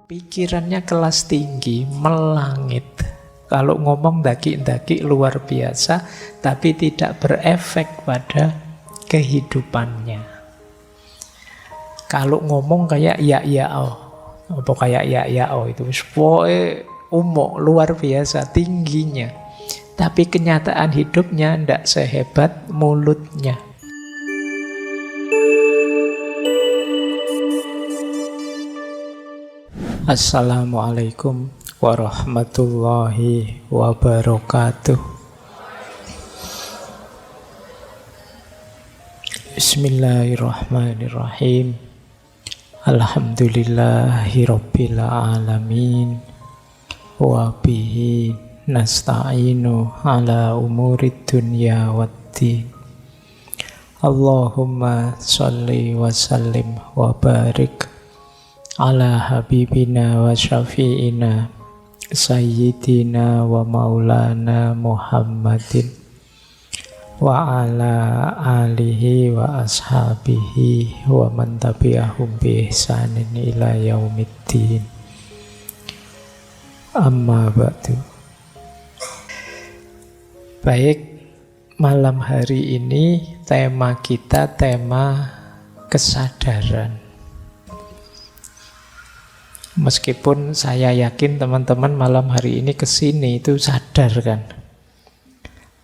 Pikirannya kelas tinggi, melangit. Kalau ngomong daki-daki luar biasa, tapi tidak berefek pada kehidupannya. Kalau ngomong kayak ya oh, apa kayak ya oh itu pokoknya umum luar biasa tingginya. Tapi kenyataan hidupnya tidak sehebat mulutnya. Assalamualaikum warahmatullahi wabarakatuh. Bismillahirrahmanirrahim. Alhamdulillahi rabbil alamin. Wa bihi nasta'inu ala umurid dunya waddin. Allahumma sholli wa sallim wa barik ala habibina wa syafi'ina sayyidina wa maulana Muhammadin wa ala alihi wa ashabihi wa man tabi'ahum bi ihsanin ila yaumiddin. Amma ba'du. Baik, malam hari ini tema kita tema kesadaran. Meskipun saya yakin teman-teman malam hari ini kesini itu sadar kan?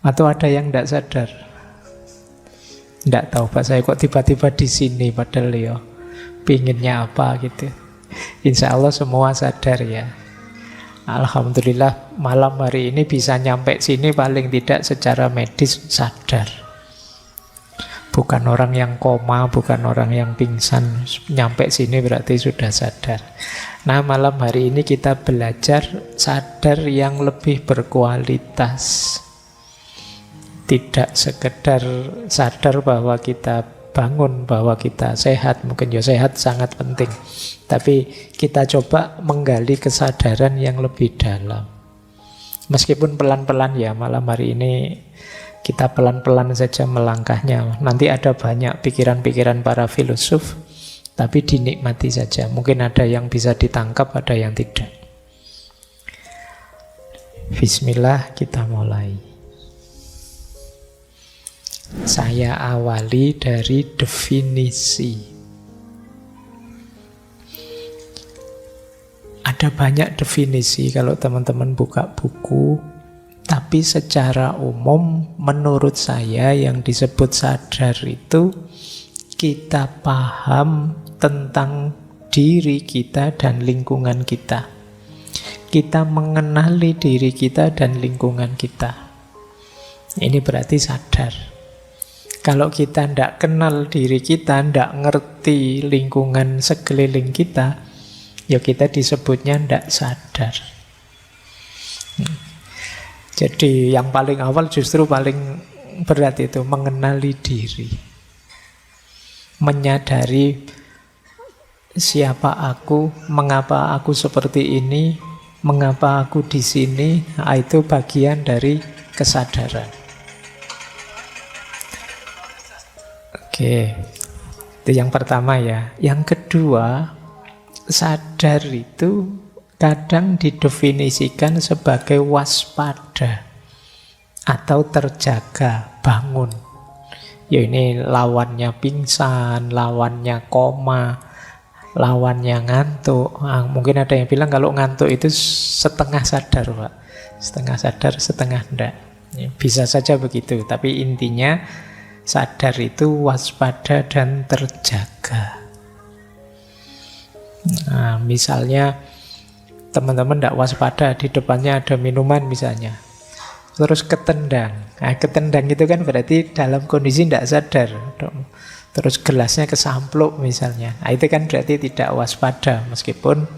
Atau ada yang tidak sadar? Tidak tahu Pak, saya kok tiba-tiba di sini padahal ya pinginnya apa gitu. Insya Allah semua sadar ya. Alhamdulillah malam hari ini bisa nyampe sini paling tidak secara medis sadar. Bukan orang yang koma, bukan orang yang pingsan. Nyampe sini berarti sudah sadar. Nah, malam hari ini kita belajar sadar yang lebih berkualitas. Tidak sekedar sadar bahwa kita bangun, bahwa kita sehat. Mungkin ya sehat sangat penting. Tapi kita coba menggali kesadaran yang lebih dalam. Meskipun pelan-pelan ya, malam hari ini kita pelan-pelan saja melangkahnya. Nanti ada banyak pikiran-pikiran para filosof, tapi dinikmati saja. Mungkin ada yang bisa ditangkap, ada yang tidak. Bismillah, kita mulai. Saya awali dari definisi. Ada banyak definisi kalau teman-teman buka buku. Tapi secara umum menurut saya yang disebut sadar itu kita paham tentang diri kita dan lingkungan kita. Kita mengenali diri kita dan lingkungan kita. Ini berarti sadar. Kalau kita tidak kenal diri kita, tidak ngerti lingkungan sekeliling kita, ya kita disebutnya tidak sadar. Jadi yang paling awal justru paling berat itu mengenali diri. Menyadari siapa aku, mengapa aku seperti ini, mengapa aku di sini, itu bagian dari kesadaran. Oke, itu yang pertama ya. Yang kedua, sadar itu kadang didefinisikan sebagai waspada atau terjaga, bangun. Ya ini lawannya pingsan, lawannya koma, lawannya ngantuk. Mungkin ada yang bilang kalau ngantuk itu setengah sadar Pak. Setengah sadar, setengah enggak. Ya, bisa saja begitu, tapi intinya sadar itu waspada dan terjaga. Nah, misalnya teman-teman tidak waspada, di depannya ada minuman misalnya, terus ketendang. Nah, ketendang itu kan berarti dalam kondisi tidak sadar. Terus gelasnya kesampluk misalnya. Nah, itu kan berarti tidak waspada, meskipun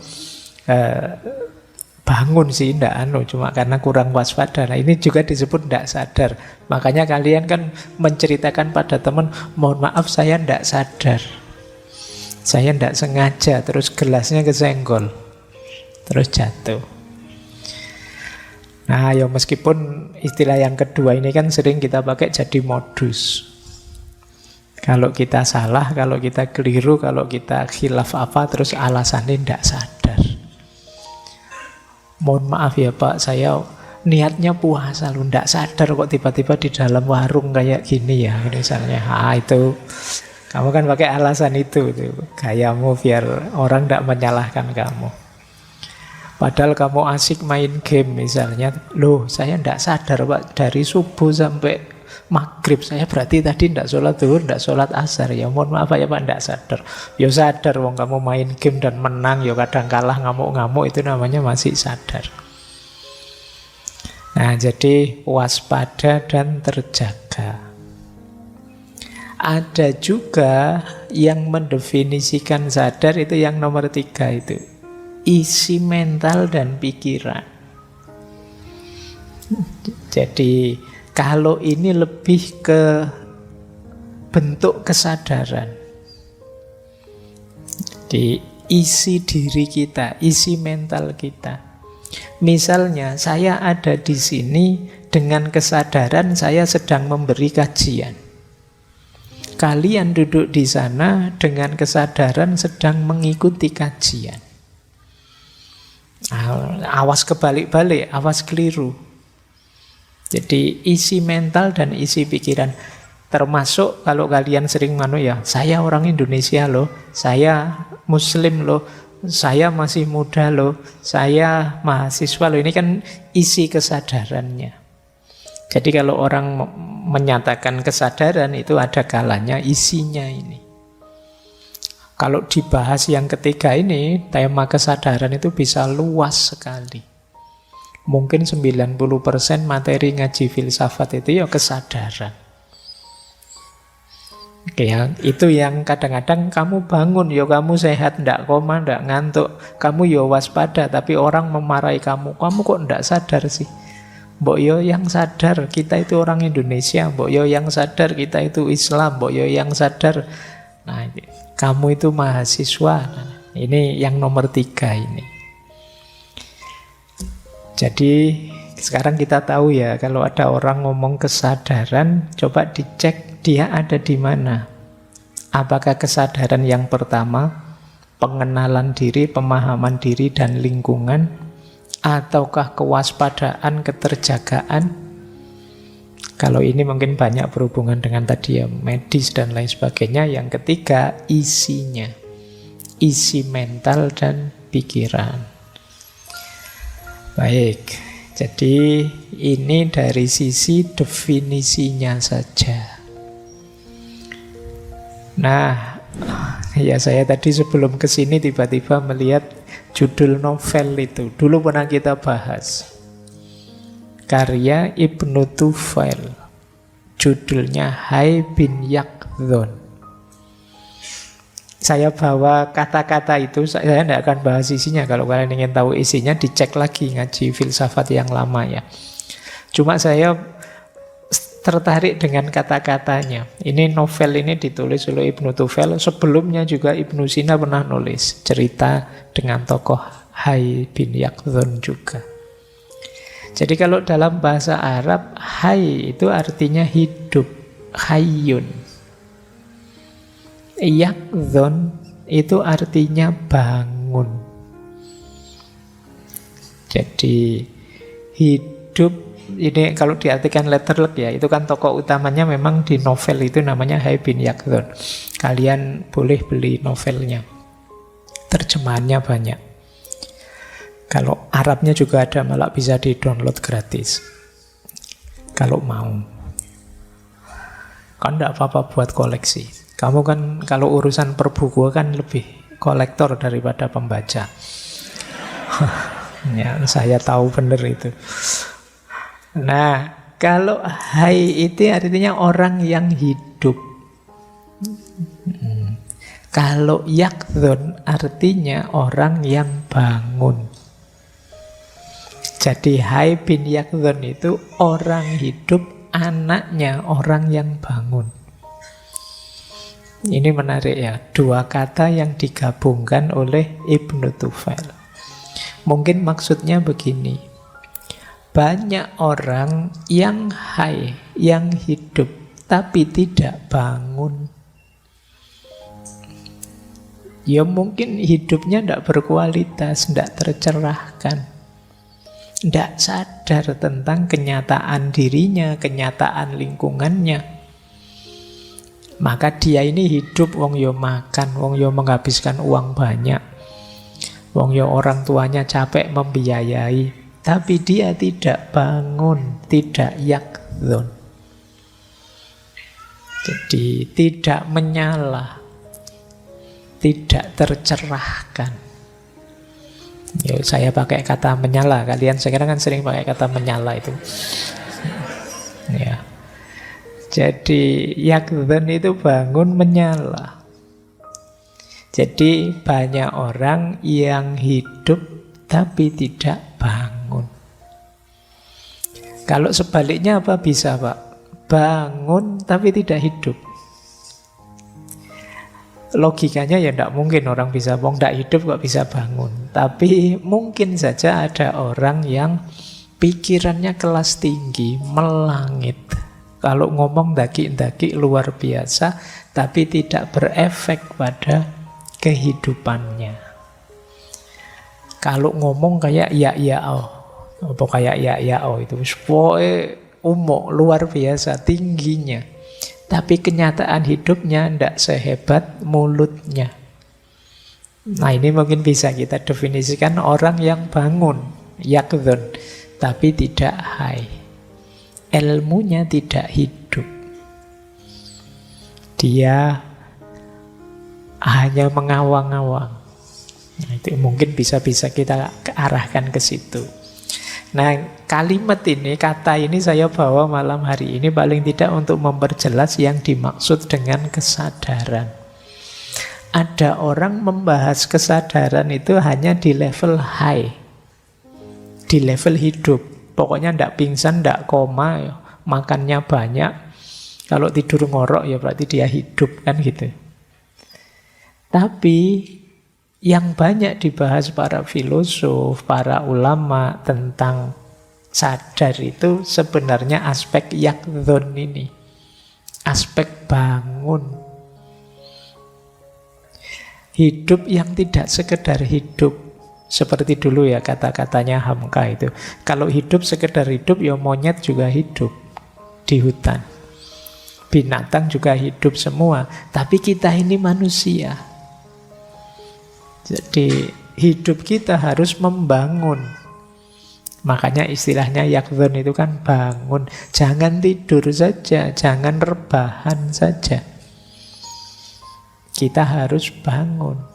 bangun sih tidak cuma karena kurang waspada. Nah, ini juga disebut tidak sadar. Makanya kalian kan menceritakan pada teman, mohon maaf saya tidak sadar, saya tidak sengaja, terus gelasnya kesenggol, terus jatuh. Nah, ya meskipun istilah yang kedua ini kan sering kita pakai jadi modus. Kalau kita salah, kalau kita keliru, kalau kita khilaf apa, terus alasannya tidak sadar. Mohon maaf ya Pak, saya niatnya puasa lu, ndak sadar kok tiba-tiba di dalam warung kayak gini ya, misalnya. Itu kamu kan pakai alasan itu gayamu biar orang ndak menyalahkan kamu. Padahal kamu asik main game misalnya, loh saya ndak sadar Pak, dari subuh sampai maghrib saya berarti tadi ndak sholat zuhur, ndak sholat asar. Ya mohon maaf ya Pak, ndak sadar. Ya sadar, wong kamu main game dan menang, ya kadang kalah ngamuk-ngamuk, itu namanya masih sadar. Nah, jadi waspada dan terjaga. Ada juga yang mendefinisikan sadar, itu yang nomor 3 itu. Isi mental dan pikiran. Jadi kalau ini lebih ke bentuk kesadaran. Di isi diri kita, isi mental kita. Misalnya saya ada di sini dengan kesadaran saya sedang memberi kajian. Kalian duduk di sana dengan kesadaran sedang mengikuti kajian. Awas kebalik-balik, awas keliru. Jadi isi mental dan isi pikiran. Termasuk kalau kalian sering saya orang Indonesia loh, saya Muslim loh, saya masih muda loh, saya mahasiswa loh. Ini kan isi kesadarannya. Jadi kalau orang menyatakan kesadaran itu ada kalanya isinya ini. Kalau dibahas yang ketiga ini, tema kesadaran itu bisa luas sekali. Mungkin 90% materi ngaji filsafat itu ya kesadaran. Oke, itu yang kadang-kadang kamu bangun, ya kamu sehat, ndak koma, ndak ngantuk, kamu ya waspada, tapi orang memarahi kamu kok ndak sadar sih? Mbok yo yang sadar kita itu orang Indonesia, mbok yo yang sadar kita itu Islam, mbok yo yang sadar. Nah, kamu itu mahasiswa. Nah, ini yang nomor 3 ini. Jadi sekarang kita tahu ya, kalau ada orang ngomong kesadaran, coba dicek dia ada di mana. Apakah kesadaran yang pertama, pengenalan diri, pemahaman diri dan lingkungan, ataukah kewaspadaan, keterjagaan? Kalau ini mungkin banyak berhubungan dengan tadi ya, medis dan lain sebagainya. Yang ketiga, isinya. Isi mental dan pikiran. Baik, jadi ini dari sisi definisinya saja. Nah, ya saya tadi sebelum kesini tiba-tiba melihat judul novel itu. Dulu pernah kita bahas. Karya Ibnu Tufail. Judulnya Hai bin Yaqdhan. Saya bawa kata-kata itu, saya tidak akan bahas isinya. Kalau kalian ingin tahu isinya, dicek lagi ngaji filsafat yang lama ya. Cuma saya tertarik dengan kata-katanya. Ini novel ini ditulis oleh Ibnu Tufail. Sebelumnya juga Ibnu Sina pernah nulis cerita dengan tokoh Hai bin Yaqdhan juga. Jadi kalau dalam bahasa Arab, Hai itu artinya hidup, hayyun. Yaqdhan itu artinya bangun. Jadi hidup ini kalau diartikan letterlek ya, itu kan tokoh utamanya memang di novel itu namanya Hai bin Yaqdhan. Kalian boleh beli novelnya. Terjemahannya banyak. Kalau Arabnya juga ada, malah bisa di-download gratis. Kalau mau. Kan enggak apa-apa buat koleksi. Kamu kan kalau urusan perbukuan kan lebih kolektor daripada pembaca. Ya, saya tahu benar itu. Nah, kalau Hai itu artinya orang yang hidup. Kalau Yaqdhan artinya orang yang bangun. Jadi Hai bin Yaqdhan itu orang hidup, anaknya orang yang bangun. Ini menarik ya, dua kata yang digabungkan oleh Ibnu Tufail. Mungkin maksudnya begini. Banyak orang yang hai, yang hidup, tapi tidak bangun. Ya mungkin hidupnya tidak berkualitas, tidak tercerahkan. Tidak sadar tentang kenyataan dirinya, kenyataan lingkungannya. Maka dia ini hidup wong yo makan, wong yo menghabiskan uang banyak, wong yo orang tuanya capek membiayai, tapi dia tidak bangun, tidak yakdhon. Jadi tidak menyala, tidak tercerahkan. Ya, saya pakai kata menyala. Kalian sekarang kan sering pakai kata menyala itu. Ya. Jadi yakdhon itu bangun menyala. Jadi banyak orang yang hidup tapi tidak bangun. Kalau sebaliknya apa bisa, Pak? Bangun tapi tidak hidup. Logikanya ya tidak mungkin orang bisa tidak hidup kok bisa bangun. Tapi mungkin saja ada orang yang pikirannya kelas tinggi, melangit. Kalau ngomong daki-daki luar biasa, tapi tidak berefek pada kehidupannya. Kalau ngomong kayak oh, apa kayak oh itu pokoknya umum luar biasa tingginya. Tapi kenyataan hidupnya tidak sehebat mulutnya. Nah ini mungkin bisa kita definisikan orang yang bangun, yakdhon, tapi tidak high. Ilmunya tidak hidup. Dia hanya mengawang-awang. Nah, itu mungkin bisa-bisa kita arahkan ke situ. Nah, kalimat ini, kata ini saya bawa malam hari ini paling tidak untuk memperjelas yang dimaksud dengan kesadaran. Ada orang membahas kesadaran itu hanya di level high, di level hidup. Pokoknya ndak pingsan, ndak koma, makannya banyak. Kalau tidur ngorok ya berarti dia hidup, kan gitu. Tapi yang banyak dibahas para filosof, para ulama tentang sadar itu sebenarnya aspek yakdhon ini. Aspek bangun. Hidup yang tidak sekedar hidup. Seperti dulu ya kata-katanya Hamka itu. Kalau hidup sekedar hidup, ya monyet juga hidup di hutan. Binatang juga hidup semua. Tapi kita ini manusia. Jadi hidup kita harus membangun. Makanya istilahnya yakdhon itu kan bangun. Jangan tidur saja, jangan rebahan saja. Kita harus bangun.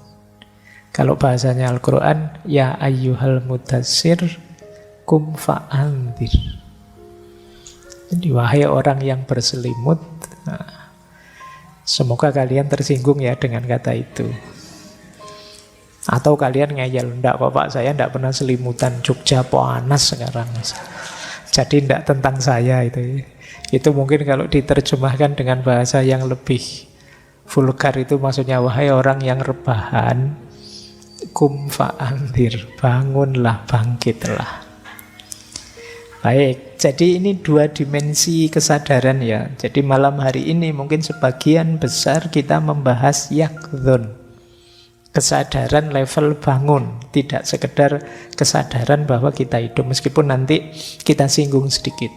Kalau bahasanya Al-Quran, ya ayyuhal mudassir kum fa'anzir. Jadi wahai orang yang berselimut, nah, semoga kalian tersinggung ya dengan kata itu. Atau kalian ngeyel, enggak kok Pak, saya enggak pernah selimutan, Jogja panas sekarang. Jadi enggak tentang saya itu. Itu mungkin kalau diterjemahkan dengan bahasa yang lebih vulgar itu maksudnya, wahai orang yang rebahan, kum fa'anzir, bangunlah, bangkitlah. Baik, jadi ini dua dimensi kesadaran ya. Jadi malam hari ini mungkin sebagian besar kita membahas yakdhon. Kesadaran level bangun, tidak sekedar kesadaran bahwa kita hidup. Meskipun nanti kita singgung sedikit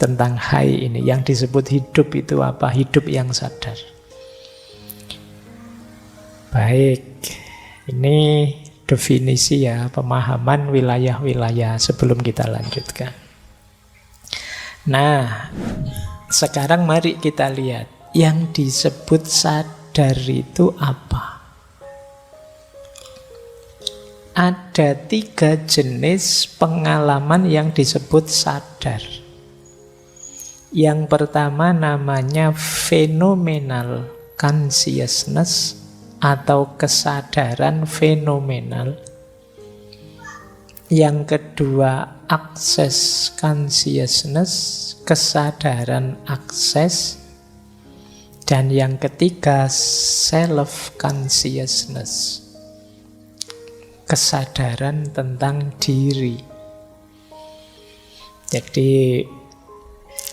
tentang high ini. Yang disebut hidup itu apa? Hidup yang sadar. Baik, ini definisi ya, pemahaman wilayah-wilayah sebelum kita lanjutkan. Nah, sekarang mari kita lihat yang disebut sadar itu apa? Ada 3 jenis pengalaman yang disebut sadar. Yang pertama namanya phenomenal consciousness atau kesadaran fenomenal. Yang kedua access consciousness, kesadaran akses. Dan yang ketiga self consciousness, kesadaran tentang diri. Jadi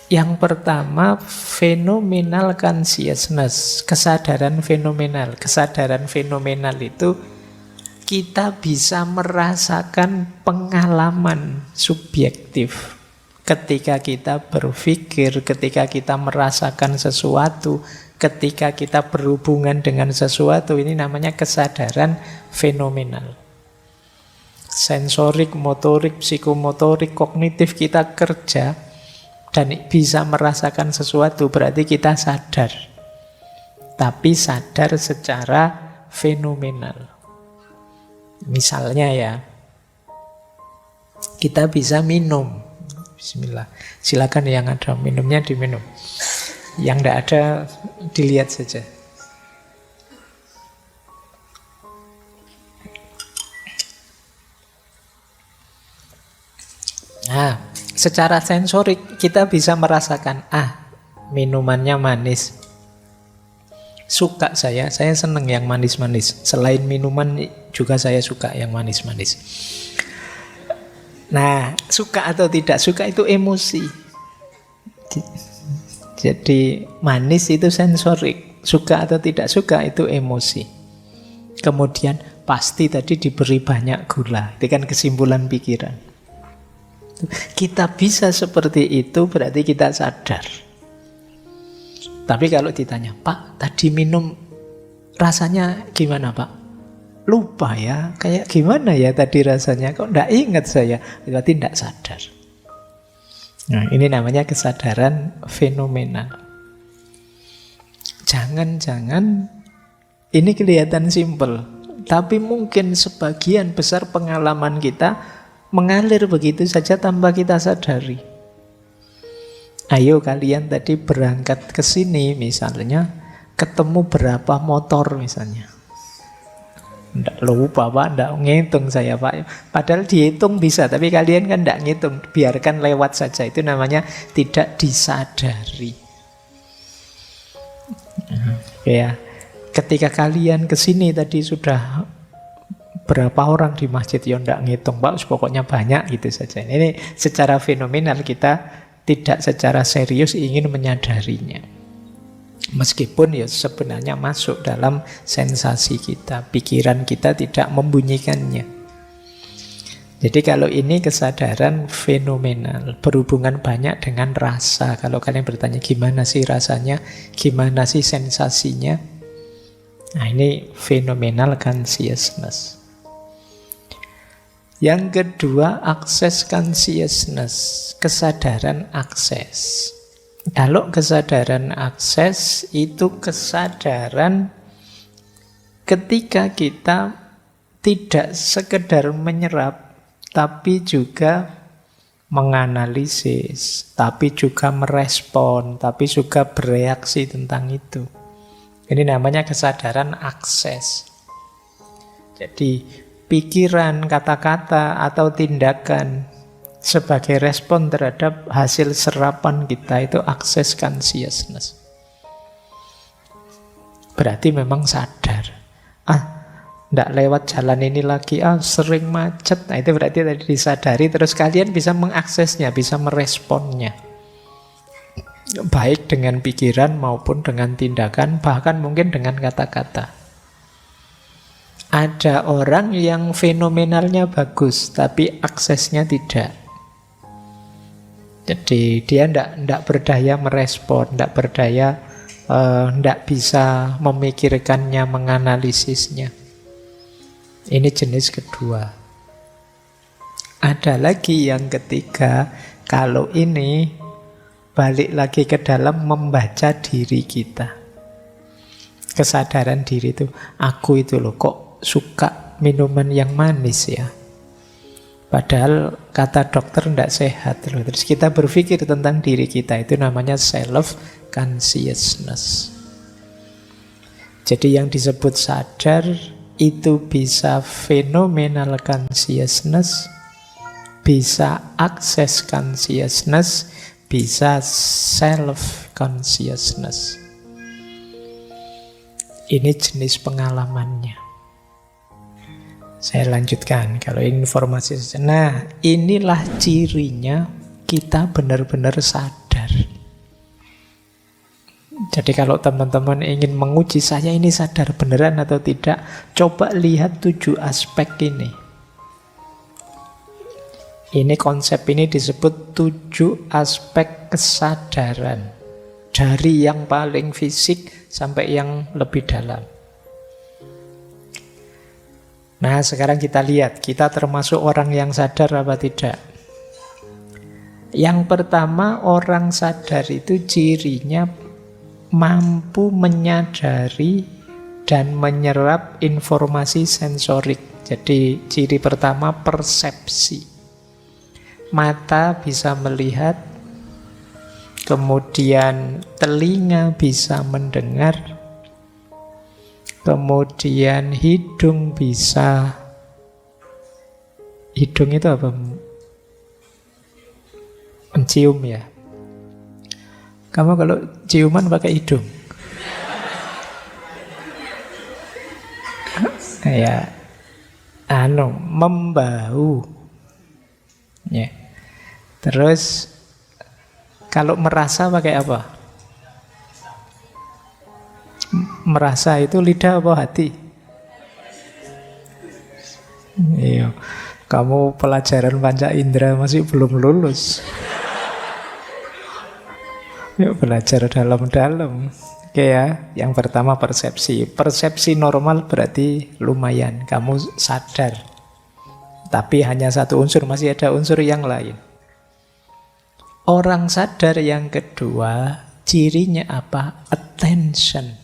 yang pertama phenomenal consciousness, kesadaran fenomenal. Kesadaran fenomenal itu kita bisa merasakan pengalaman subjektif. Ketika kita berpikir, ketika kita merasakan sesuatu, ketika kita berhubungan dengan sesuatu, ini namanya kesadaran fenomenal. Sensorik, motorik, psikomotorik, kognitif kita kerja dan bisa merasakan sesuatu, berarti kita sadar. Tapi sadar secara fenomenal. Misalnya ya, kita bisa minum. Bismillah. Silakan yang ada minumnya diminum. Yang tidak ada dilihat saja. Nah, secara sensorik kita bisa merasakan, minumannya manis. Suka saya senang yang manis-manis. Selain minuman juga saya suka yang manis-manis. Nah, suka atau tidak suka itu emosi. Jadi manis itu sensorik, suka atau tidak suka itu emosi. Kemudian pasti tadi diberi banyak gula, itu kan kesimpulan pikiran. Kita bisa seperti itu berarti kita sadar. Tapi kalau ditanya, Pak, tadi minum rasanya gimana, Pak? Lupa ya, kayak gimana ya tadi rasanya, kok enggak ingat saya, berarti enggak sadar. Nah, ini namanya kesadaran fenomenal. Jangan-jangan ini kelihatan simpel, tapi mungkin sebagian besar pengalaman kita mengalir begitu saja tanpa kita sadari. Ayo kalian tadi berangkat ke sini misalnya, ketemu berapa motor misalnya. Nggak lupa Pak, nggak ngitung saya Pak. Padahal dihitung bisa, tapi kalian kan nggak ngitung. Biarkan lewat saja, itu namanya tidak disadari. Ya, ketika kalian kesini tadi sudah berapa orang di masjid, ya nggak ngitung Pak, pokoknya banyak gitu saja. Ini secara fenomenal kita tidak secara serius ingin menyadarinya. Meskipun ya sebenarnya masuk dalam sensasi kita, pikiran kita tidak membunyikannya. Jadi kalau ini kesadaran fenomenal, berhubungan banyak dengan rasa. Kalau kalian bertanya gimana sih rasanya, gimana sih sensasinya, nah ini phenomenal consciousness. Yang kedua, access consciousness, kesadaran akses. Kalau kesadaran akses itu kesadaran ketika kita tidak sekedar menyerap, tapi juga menganalisis, tapi juga merespon, tapi juga bereaksi tentang itu. Ini namanya kesadaran akses. Jadi pikiran, kata-kata, atau tindakan sebagai respon terhadap hasil serapan kita itu access consciousness. Berarti memang sadar. Nggak lewat jalan ini lagi, sering macet. Nah itu berarti tadi disadari, terus kalian bisa mengaksesnya, bisa meresponnya. Baik dengan pikiran maupun dengan tindakan, bahkan mungkin dengan kata-kata. Ada orang yang fenomenalnya bagus, tapi aksesnya tidak. Jadi dia tidak berdaya merespon, tidak berdaya, tidak bisa memikirkannya, menganalisisnya. Ini jenis kedua. Ada lagi yang ketiga, kalau ini balik lagi ke dalam membaca diri kita. Kesadaran diri itu, aku itu loh kok suka minuman yang manis ya. Padahal kata dokter tidak sehat loh. Terus kita berpikir tentang diri kita, itu namanya self-consciousness. Jadi yang disebut sadar itu bisa phenomenal consciousness, bisa access consciousness, bisa self-consciousness. Ini jenis pengalamannya. Saya lanjutkan, kalau informasi. Nah, inilah cirinya kita benar-benar sadar. Jadi kalau teman-teman ingin menguji saya ini sadar beneran atau tidak, coba lihat 7 aspek ini. Ini konsep ini disebut 7 aspek kesadaran. Dari yang paling fisik sampai yang lebih dalam. Nah, sekarang kita lihat, kita termasuk orang yang sadar apa tidak. Yang pertama, orang sadar itu cirinya mampu menyadari dan menyerap informasi sensorik. Jadi ciri pertama persepsi. Mata bisa melihat, kemudian telinga bisa mendengar, kemudian hidung bisa. Hidung itu apa? Mencium ya. Kamu kalau ciuman pakai hidung? Ya, membau. Ya. Terus kalau merasa pakai apa? Merasa itu lidah apa hati? Iya. Kamu pelajaran panca indera masih belum lulus. Yuk belajar dalam-dalam. Oke ya, yang pertama persepsi. Persepsi normal berarti lumayan, kamu sadar. Tapi hanya satu unsur, masih ada unsur yang lain. Orang sadar yang kedua, cirinya apa? Attention.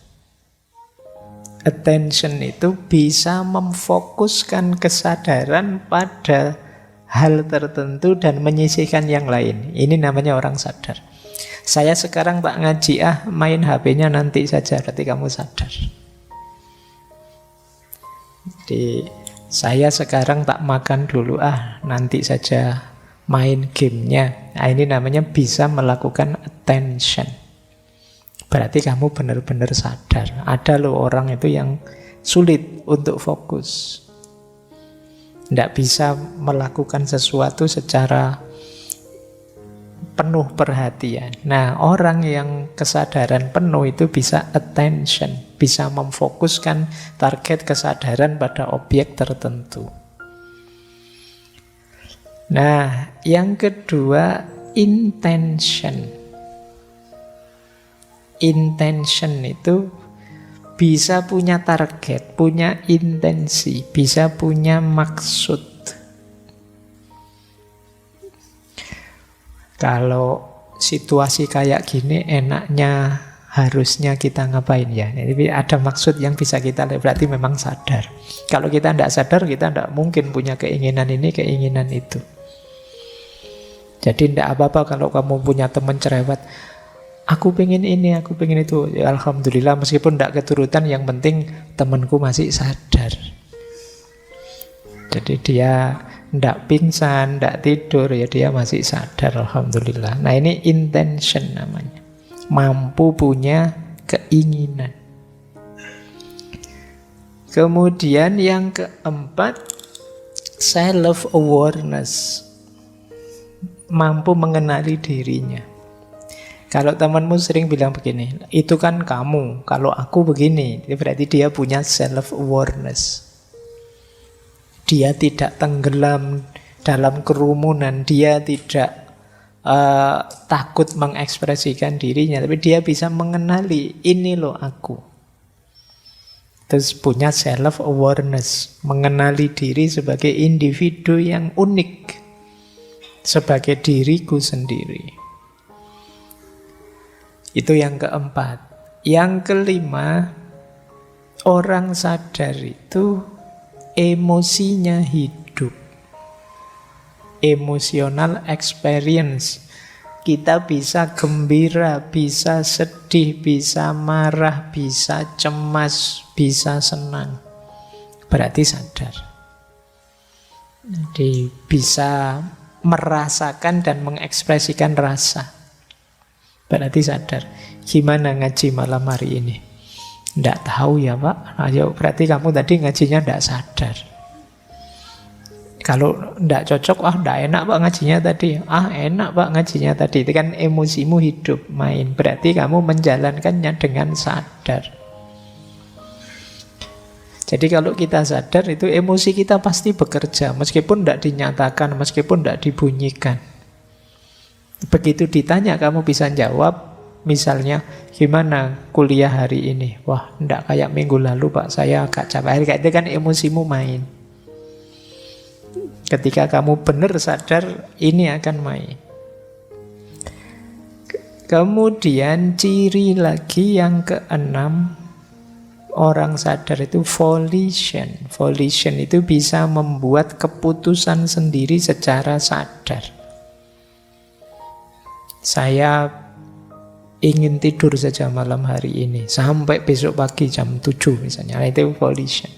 Attention itu bisa memfokuskan kesadaran pada hal tertentu dan menyisihkan yang lain. Ini namanya orang sadar. Saya sekarang tak ngaji, main HP-nya nanti saja, berarti kamu sadar. Jadi saya sekarang tak makan dulu, nanti saja main gamenya. Nah, ini namanya bisa melakukan attention. Berarti kamu benar-benar sadar. Ada loh orang itu yang sulit untuk fokus. Tidak bisa melakukan sesuatu secara penuh perhatian. Nah, orang yang kesadaran penuh itu bisa attention, bisa memfokuskan target kesadaran pada objek tertentu. Nah, yang kedua, intention. Intention itu bisa punya target, punya intensi, bisa punya maksud. Kalau situasi kayak gini enaknya harusnya kita ngapain ya? Jadi ada maksud yang bisa kita lihat, berarti memang sadar. Kalau kita tidak sadar, kita tidak mungkin punya keinginan ini, keinginan itu. Jadi tidak apa-apa kalau kamu punya teman cerewet, aku pengen ini, aku pengen itu. Ya, alhamdulillah, meskipun tidak keturutan, yang penting temanku masih sadar. Jadi dia tidak pingsan, tidak tidur, ya dia masih sadar, alhamdulillah. Nah, ini intention namanya. Mampu punya keinginan. Kemudian yang keempat, self-awareness. Mampu mengenali dirinya. Kalau temanmu sering bilang begini, itu kan kamu, kalau aku begini, berarti dia punya self-awareness. Dia tidak tenggelam dalam kerumunan, dia tidak takut mengekspresikan dirinya, tapi dia bisa mengenali, ini loh aku. Terus punya self-awareness, mengenali diri sebagai individu yang unik, sebagai diriku sendiri. Itu yang keempat. Yang kelima, orang sadar itu emosinya hidup. Emotional experience. Kita bisa gembira, bisa sedih, bisa marah, bisa cemas, bisa senang. Berarti sadar. Jadi bisa merasakan dan mengekspresikan rasa. Berarti sadar. Gimana ngaji malam hari ini? Tidak tahu ya Pak. Ayo, berarti kamu tadi ngajinya tidak sadar. Kalau ndak cocok, ndak enak Pak ngajinya tadi. Enak Pak ngajinya tadi. Itu kan emosimu hidup, main. Berarti kamu menjalankannya dengan sadar. Jadi kalau kita sadar itu emosi kita pasti bekerja. Meskipun ndak dinyatakan, meskipun ndak dibunyikan. Begitu ditanya kamu bisa jawab. Misalnya, gimana kuliah hari ini? Wah, ndak kayak minggu lalu Pak, saya agak capek. Itu kan emosimu main. Ketika kamu benar sadar, ini akan main. Kemudian ciri lagi yang keenam, orang sadar itu volition. Volition itu bisa membuat keputusan sendiri secara sadar. Saya ingin tidur saja malam hari ini sampai besok pagi jam 7 misalnya. Itu volition.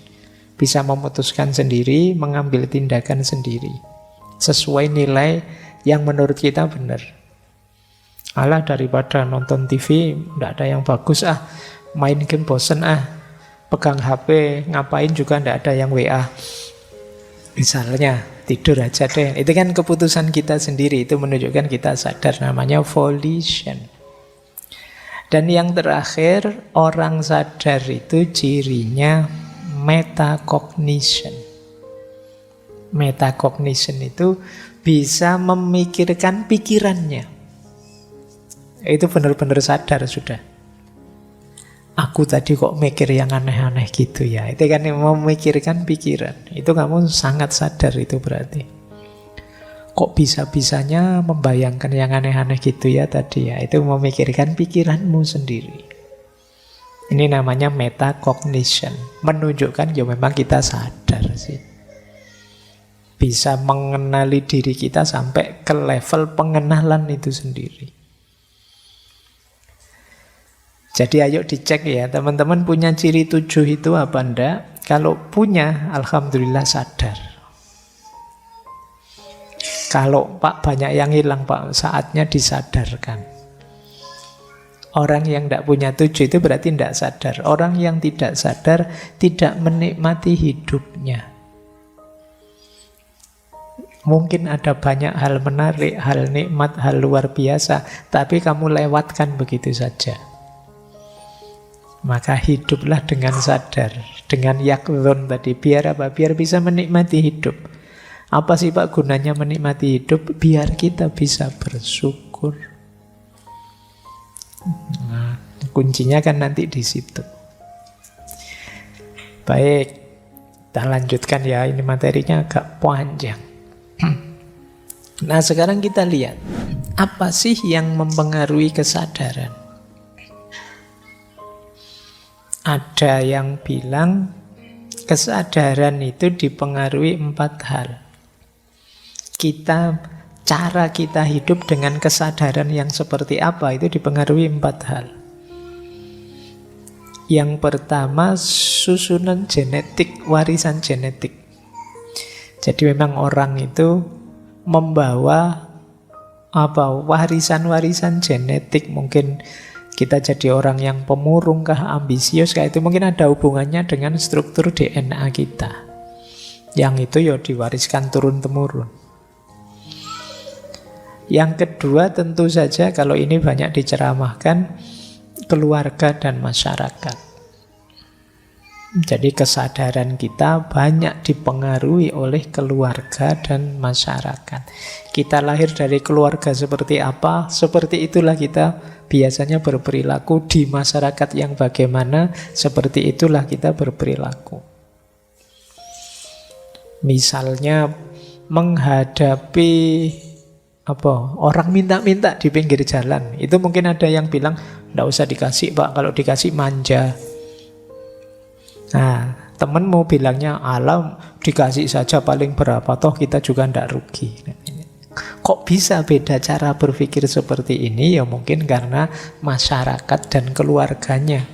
Bisa memutuskan sendiri, mengambil tindakan sendiri sesuai nilai yang menurut kita benar. Alah, daripada nonton TV tidak ada yang bagus, main game bosen, pegang HP ngapain juga tidak ada yang WA, misalnya tidur aja deh. Itu kan keputusan kita sendiri. Itu menunjukkan kita sadar, namanya volition. Dan yang terakhir, orang sadar itu cirinya metacognition. Metacognition itu bisa memikirkan pikirannya. Itu benar-benar sadar sudah. Aku tadi kok mikir yang aneh-aneh gitu ya. Itu kan memikirkan pikiran. Itu kamu sangat sadar itu berarti. Kok bisa-bisanya membayangkan yang aneh-aneh gitu ya tadi ya. Itu memikirkan pikiranmu sendiri. Ini namanya metacognition. Menunjukkan ya memang kita sadar sih. Bisa mengenali diri kita sampai ke level pengenalan itu sendiri. Jadi ayo dicek ya, teman-teman punya ciri 7 itu apa enggak? Kalau punya, alhamdulillah sadar. Kalau Pak banyak yang hilang Pak, saatnya disadarkan. Orang yang tidak punya 7 itu berarti tidak sadar. Orang yang tidak sadar tidak menikmati hidupnya. Mungkin ada banyak hal menarik, hal nikmat, hal luar biasa, tapi kamu lewatkan begitu saja. Maka hiduplah dengan sadar, dengan yakdhon tadi. Biar apa? Biar bisa menikmati hidup. Apa sih Pak gunanya menikmati hidup? Biar kita bisa bersyukur. Nah, kuncinya kan nanti di situ. Baik, kita lanjutkan ya. Ini materinya agak panjang. Nah, sekarang kita lihat apa sih yang mempengaruhi kesadaran. Ada yang bilang kesadaran itu dipengaruhi 4 hal. Cara kita hidup dengan kesadaran yang seperti apa itu dipengaruhi 4 hal. Yang pertama, susunan genetik, warisan genetik. Jadi memang orang itu membawa warisan genetik. Mungkin kita jadi orang yang pemurung kah, ambisius kah, itu mungkin ada hubungannya dengan struktur DNA kita. Yang itu ya diwariskan turun-temurun. Yang kedua tentu saja kalau ini banyak diceramahkan, keluarga dan masyarakat. Jadi kesadaran kita banyak dipengaruhi oleh keluarga dan masyarakat. Kita lahir dari keluarga seperti apa, seperti itulah kita biasanya berperilaku. Di masyarakat yang bagaimana, seperti itulah kita berperilaku. Misalnya menghadapi orang minta-minta di pinggir jalan, itu mungkin ada yang bilang nggak usah dikasih Pak, kalau dikasih manja. Nah, temenmu bilangnya alam dikasih saja paling berapa, toh kita juga ndak rugi. Kok bisa beda cara berpikir seperti ini? Ya mungkin karena masyarakat dan keluarganya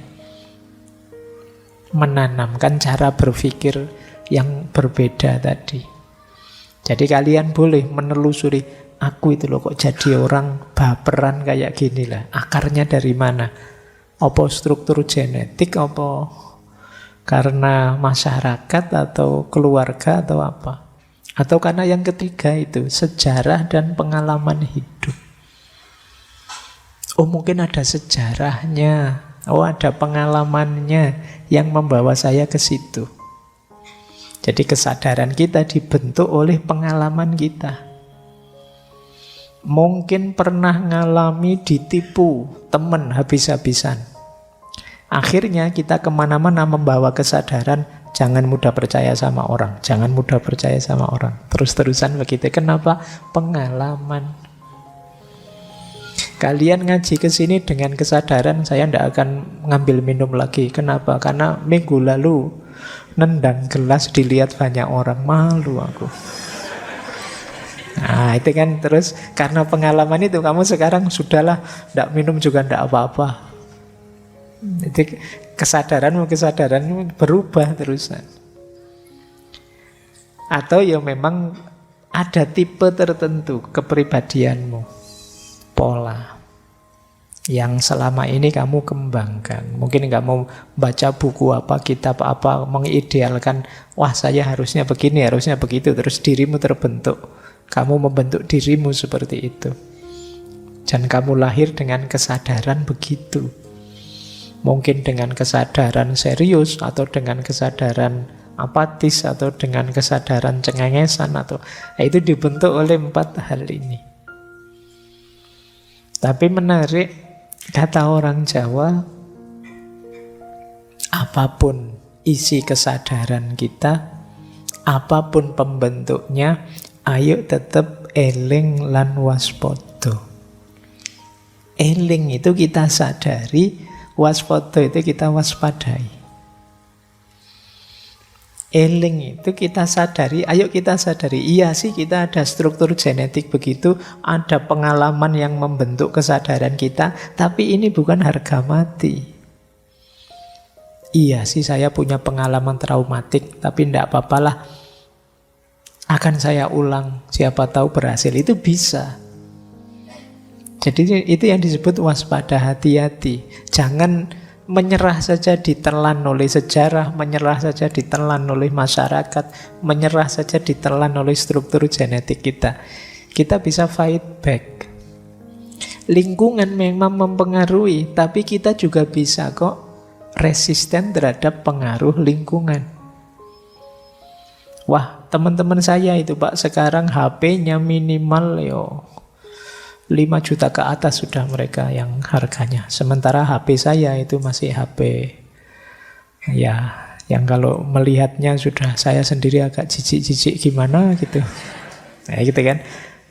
menanamkan cara berpikir yang berbeda tadi. Jadi kalian boleh menelusuri, aku itu loh kok jadi orang baperan kayak gini lah. Akarnya dari mana? Apa struktur genetik, apa karena masyarakat atau keluarga atau apa? Atau karena yang ketiga itu, sejarah dan pengalaman hidup. Oh mungkin ada sejarahnya, oh ada pengalamannya yang membawa saya ke situ. Jadi kesadaran kita dibentuk oleh pengalaman kita. Mungkin pernah ngalami ditipu teman habis-habisan. Akhirnya kita kemana-mana membawa kesadaran, jangan mudah percaya sama orang, jangan mudah percaya sama orang. Terus-terusan begitu. Kenapa? Pengalaman. Kalian ngaji ke sini dengan kesadaran saya tidak akan ngambil minum lagi. Kenapa? Karena minggu lalu nendang gelas dilihat banyak orang, malu aku. Nah itu kan terus karena pengalaman itu kamu sekarang sudahlah tidak minum juga tidak apa-apa. Jadi kesadaranmu berubah terusan. Atau ya memang ada tipe tertentu kepribadianmu, pola yang selama ini kamu kembangkan. Mungkin kamu baca buku apa, kitab apa, mengidealkan, wah saya harusnya begini, harusnya begitu. Terus dirimu terbentuk. Kamu membentuk dirimu seperti itu. Dan kamu lahir dengan kesadaran begitu. Mungkin dengan kesadaran serius, atau dengan kesadaran apatis, atau dengan kesadaran cengengesan, atau itu dibentuk oleh 4 hal ini. Tapi menarik, kata orang Jawa, apapun isi kesadaran kita, apapun pembentuknya, ayo tetap eling lan waspada. Eling itu kita sadari, waspada itu kita waspadai. Eling itu kita sadari, ayo kita sadari, iya sih kita ada struktur genetik begitu, ada pengalaman yang membentuk kesadaran kita, tapi ini bukan harga mati. Iya sih saya punya pengalaman traumatik, tapi tidak apa-apalah, akan saya ulang, siapa tahu berhasil, itu bisa. Jadi itu yang disebut waspada, hati-hati. Jangan menyerah saja ditelan oleh sejarah, menyerah saja ditelan oleh masyarakat, menyerah saja ditelan oleh struktur genetik kita. Kita bisa fight back. Lingkungan memang mempengaruhi, tapi kita juga bisa kok resisten terhadap pengaruh lingkungan. Wah, teman-teman saya itu Pak, sekarang HP-nya minimal 5 juta ke atas sudah mereka yang harganya. Sementara HP saya itu masih HP ya, yang kalau melihatnya sudah saya sendiri agak jijik-jijik gimana gitu. Nah gitu kan.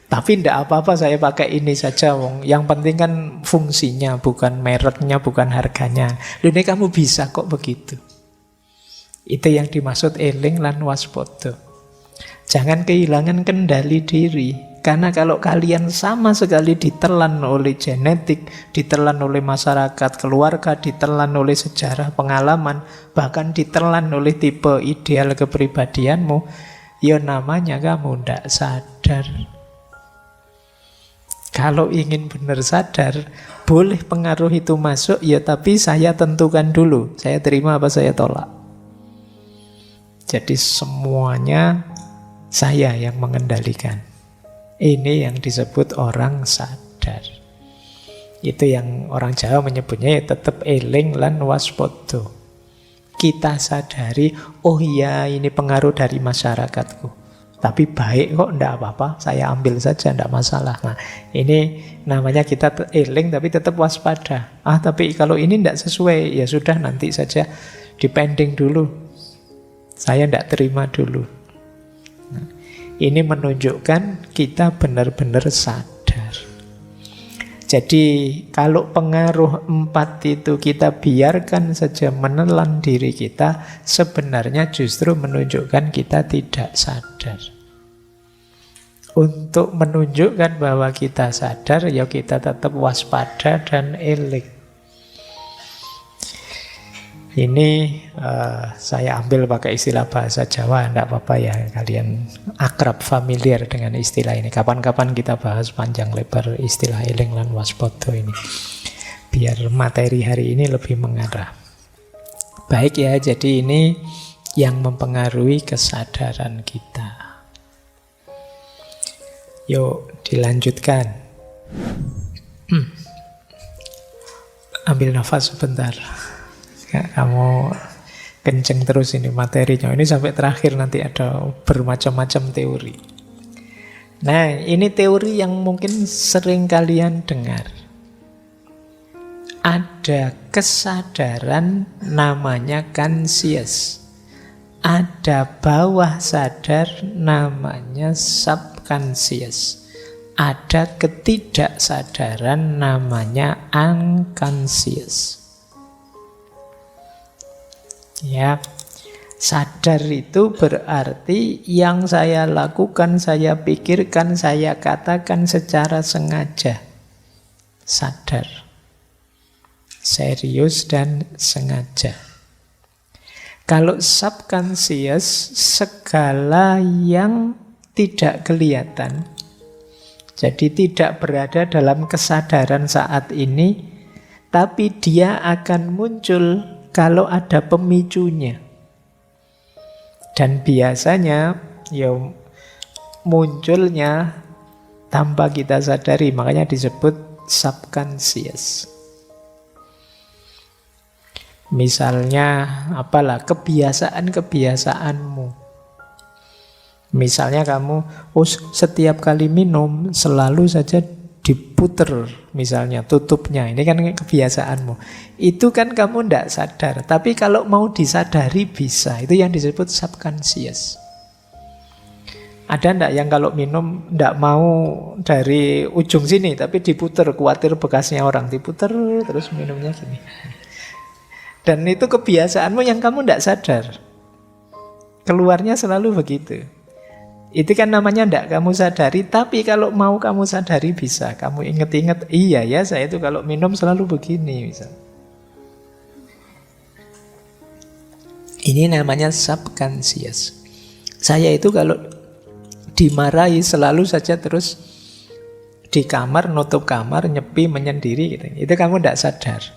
Tapi tidak apa-apa saya pakai ini saja, wong. Yang penting kan fungsinya, bukan mereknya, bukan harganya. Ini kamu bisa kok begitu. Itu yang dimaksud eling lan waspada. Jangan kehilangan kendali diri. Karena kalau kalian sama sekali ditelan oleh genetik, ditelan oleh masyarakat, keluarga, ditelan oleh sejarah, pengalaman, bahkan ditelan oleh tipe ideal kepribadianmu, ya namanya kamu tidak sadar. Kalau ingin benar sadar, boleh pengaruh itu masuk, ya tapi saya tentukan dulu, saya terima apa saya tolak. Jadi semuanya saya yang mengendalikan. Ini yang disebut orang sadar. Itu yang orang Jawa menyebutnya ya tetap eling lan waspada. Kita sadari, oh iya ini pengaruh dari masyarakatku. Tapi baik kok, enggak apa-apa, saya ambil saja, enggak masalah. Nah, ini namanya kita eling tapi tetap waspada. Tapi kalau ini enggak sesuai, ya sudah nanti saja dipending dulu. Saya enggak terima dulu. Nah, ini menunjukkan kita benar-benar sadar. Jadi kalau pengaruh 4 itu kita biarkan saja menelan diri kita, sebenarnya justru menunjukkan kita tidak sadar. Untuk menunjukkan bahwa kita sadar, ya kita tetap waspada dan eling. Ini saya ambil pakai istilah bahasa Jawa, tidak apa-apa ya, kalian akrab, familiar dengan istilah ini. Kapan-kapan kita bahas panjang lebar istilah eling lan waspada ini, biar materi hari ini lebih mengarah. Baik ya, jadi ini yang mempengaruhi kesadaran kita. Yuk, dilanjutkan. Ambil nafas sebentar. Ya, kamu kenceng terus ini materinya. Ini sampai terakhir nanti ada bermacam-macam teori. Nah, ini teori yang mungkin sering kalian dengar. Ada kesadaran namanya conscious. Ada bawah sadar namanya subconscious. Ada ketidaksadaran namanya unconscious. Ya, sadar itu berarti yang saya lakukan, saya pikirkan, saya katakan secara sengaja. Sadar. Serius dan sengaja. Kalau subconscious, segala yang tidak kelihatan, jadi tidak berada dalam kesadaran saat ini, tapi dia akan muncul kalau ada pemicunya. Dan biasanya ya munculnya tanpa kita sadari, makanya disebut subconscious. Misalnya apalah kebiasaan-kebiasaanmu. Misalnya kamu setiap kali minum selalu saja diputer misalnya tutupnya. Ini kan kebiasaanmu. Itu kan kamu tidak sadar. Tapi kalau mau disadari bisa. Itu yang disebut subconscious. Ada ndak yang kalau minum ndak mau dari ujung sini tapi diputer, khawatir bekasnya orang, diputer terus minumnya gini. Dan itu kebiasaanmu yang kamu ndak sadar. Keluarnya selalu begitu. Itu kan namanya ndak kamu sadari, tapi kalau mau kamu sadari bisa. Kamu inget-inget, iya ya saya itu kalau minum selalu begini misal. Ini namanya subconscious. Saya itu kalau dimarahi selalu saja terus di kamar, nutup kamar, nyepi, menyendiri gitu. Itu kamu ndak sadar.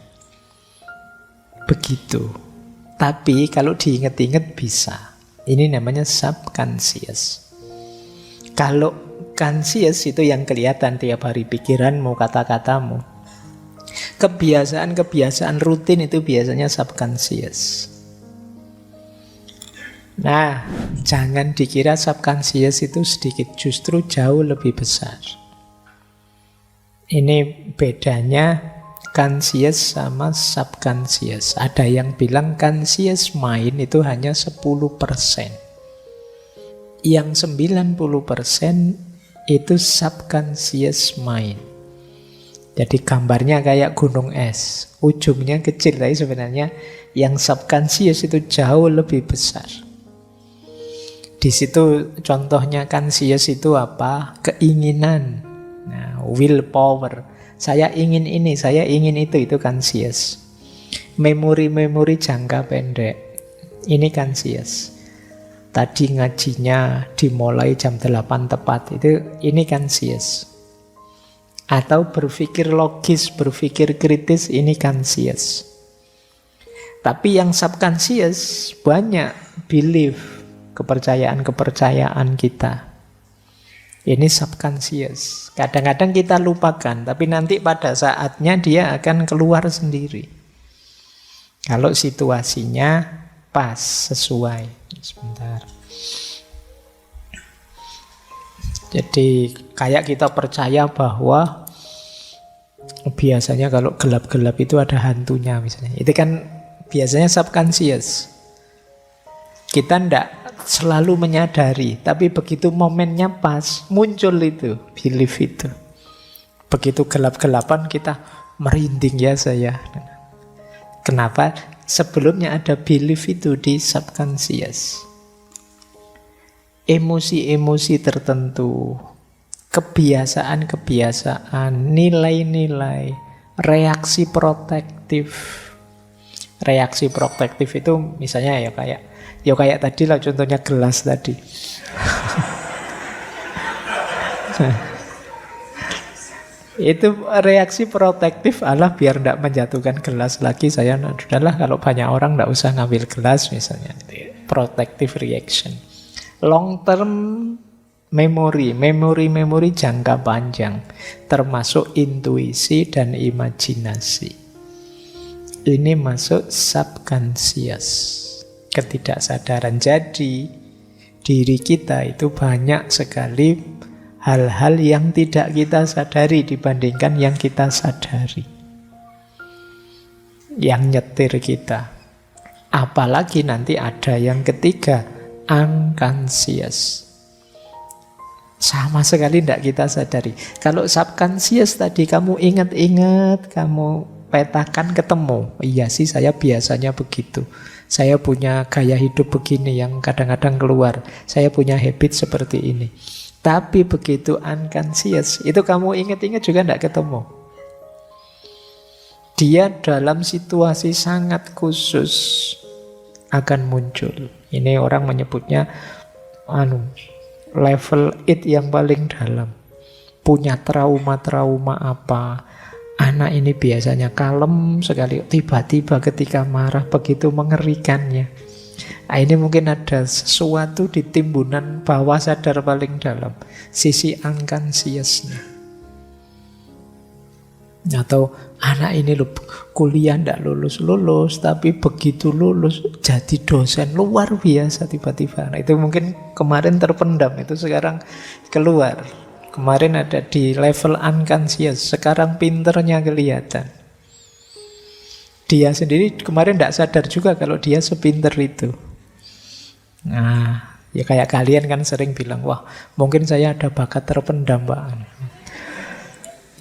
Begitu. Tapi kalau diinget-inget bisa. Ini namanya subconscious. Kalau conscious itu yang kelihatan tiap hari, pikiranmu, kata-katamu. Kebiasaan-kebiasaan rutin itu biasanya subconscious. Nah, jangan dikira subconscious itu sedikit, justru jauh lebih besar. Ini bedanya conscious sama subconscious. Ada yang bilang conscious mind itu hanya 10%. Yang 90% itu subconscious mind. Jadi gambarnya kayak gunung es. Ujungnya kecil, tapi sebenarnya yang subconscious itu jauh lebih besar. Di situ contohnya conscious itu apa? Keinginan. Nah, willpower. Saya ingin ini, saya ingin itu conscious. Memori-memori jangka pendek. Ini conscious. Tadi ngajinya dimulai jam 8 tepat, ini conscious. Atau berpikir logis, berpikir kritis, ini conscious. Tapi yang subconscious banyak belief, kepercayaan-kepercayaan kita. Ini subconscious. Kadang-kadang kita lupakan, tapi nanti pada saatnya dia akan keluar sendiri. Kalau situasinya pas, sesuai. Sebentar. Jadi kayak kita percaya bahwa biasanya kalau gelap-gelap itu ada hantunya misalnya. Itu kan biasanya subconscious. Kita ndak selalu menyadari, tapi begitu momennya pas, muncul itu, belief itu. Begitu gelap-gelapan kita merinding ya saya. Kenapa? Sebelumnya ada belief itu di subconscious. Emosi-emosi tertentu, kebiasaan-kebiasaan, nilai-nilai, reaksi protektif. Reaksi protektif itu misalnya ya kayak tadi lah contohnya gelas tadi. Itu reaksi protektif Allah biar tidak menjatuhkan gelas lagi. Saya sudahlah kalau banyak orang tidak usah ngambil gelas misalnya. Protective reaction. Long term memori jangka panjang, termasuk intuisi dan imajinasi. Ini masuk subconscious, ketidaksadaran. Jadi, diri kita itu banyak sekali hal-hal yang tidak kita sadari dibandingkan yang kita sadari, yang nyetir kita. Apalagi nanti ada yang ketiga, unconscious. Sama sekali tidak kita sadari. Kalau subconscious tadi kamu ingat-ingat, kamu petakan ketemu. Iya sih, saya biasanya begitu. Saya punya gaya hidup begini yang kadang-kadang keluar. Saya punya habit seperti ini. Tapi begitu unconscious, itu kamu ingat-ingat juga tidak ketemu. Dia dalam situasi sangat khusus akan muncul. Ini orang menyebutnya level it yang paling dalam. Punya trauma-trauma apa. Anak ini biasanya kalem sekali, tiba-tiba ketika marah begitu mengerikannya. Nah, ini mungkin ada sesuatu di timbunan bawah sadar paling dalam, sisi unconsciousnya. Atau anak ini kuliah tidak lulus-lulus, tapi begitu lulus jadi dosen luar biasa tiba-tiba. Nah, itu mungkin kemarin terpendam, itu sekarang keluar. Kemarin ada di level unconscious, sekarang pinternya kelihatan. Dia sendiri kemarin tidak sadar juga kalau dia sepinter itu. Nah, ya kayak kalian kan sering bilang, wah mungkin saya ada bakat terpendam, Pak.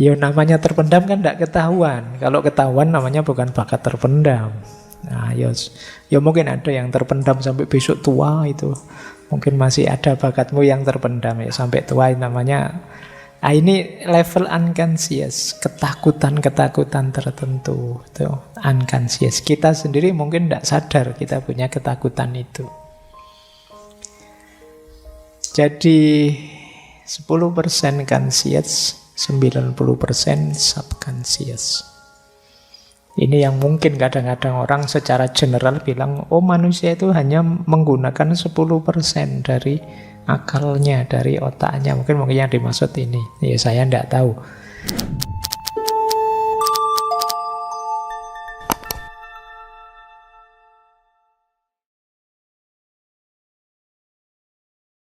Ya namanya terpendam kan tidak ketahuan. Kalau ketahuan namanya bukan bakat terpendam. Nah, ya mungkin ada yang terpendam sampai besok tua itu. Mungkin masih ada bakatmu yang terpendam ya sampai tua, namanya. Nah, ini level unconscious, ketakutan-ketakutan tertentu itu unconscious. Kita sendiri mungkin tidak sadar kita punya ketakutan itu. Jadi 10% conscious, 90% subconscious. Ini yang mungkin kadang-kadang orang secara general bilang, oh manusia itu hanya menggunakan 10% dari akalnya, dari otaknya. Mungkin yang dimaksud ini. Ya saya tidak tahu.